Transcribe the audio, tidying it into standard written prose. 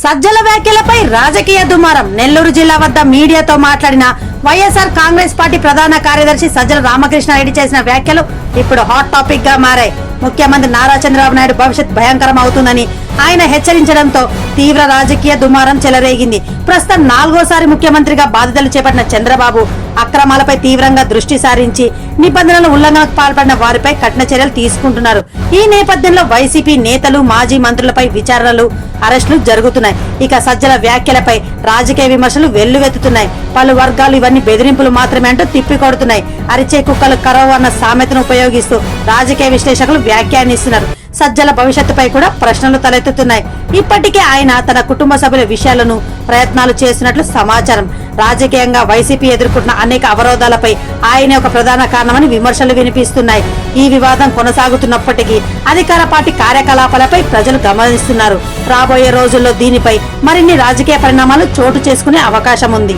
సజ్జల వ్యాఖ్యలపై రాజకీయ దుమారం. నెల్లూరు జిల్లా వద్ద మీడియాతో మాట్లాడిన వైఎస్ఆర్ కాంగ్రెస్ పార్టీ ప్రధాన కార్యదర్శి సజ్జల రామకృష్ణారెడ్డి చేసిన వ్యాఖ్యలు ఇప్పుడు హాట్ టాపిక్ గా మారాయి. ముఖ్యమంత్రి నారా చంద్రబాబు నాయుడు భవిష్యత్ భయంకరం అవుతుందని ఆయన హెచ్చరించడంతో తీవ్ర రాజకీయ దుమారం చెలరేగింది. ప్రస్తుతం 4వ ముఖ్యమంత్రిగా బాధ్యతలు చేపట్టిన చంద్రబాబు అక్రమాలపై తీవ్రంగా దృష్టి సారించి నిబంధనల ఉల్లంఘనకు పాల్పడిన వారిపై కఠిన చర్యలు తీసుకుంటున్నారు. ఈ నేపథ్యంలో వైసీపీ నేతలు, మాజీ మంత్రులపై విచారణలు, అరెస్టులు జరుగుతున్నాయి. ఇక సజ్జల వ్యాఖ్యలపై రాజకీయ విమర్శలు వెల్లువెత్తుతున్నాయి. పలు వర్గాలు ఇవన్నీ బెదిరింపులు మాత్రమే అంటూ తిప్పికొడుతున్నాయి. అరిచే కుక్కలు కరవ అన్న సామెతను ఉపయోగిస్తూ రాజకీయ విశ్లేషకులు వ్యాఖ్యానిస్తున్నారు. సజ్జల భవిష్యత్తుపై కూడా ప్రశ్నలు తలెత్తుతున్నాయి. ఇప్పటికే ఆయన తన కుటుంబ సభ్యుల విషయాలను ప్రయత్నాలు చేసినట్లు సమాచారం. రాజకీయంగా వైసీపీ ఎదుర్కొంటున్న అనేక అవరోధాలపై ఆయనే ఒక ప్రధాన కారణమని విమర్శలు వినిపిస్తున్నాయి. ఈ వివాదం కొనసాగుతున్నప్పటికీ అధికార పార్టీ కార్యకలాపాలపై ప్రజలు గమనిస్తున్నారు. రాబోయే రోజుల్లో దీనిపై మరిన్ని రాజకీయ పరిణామాలు చోటు చేసుకునే అవకాశం ఉంది.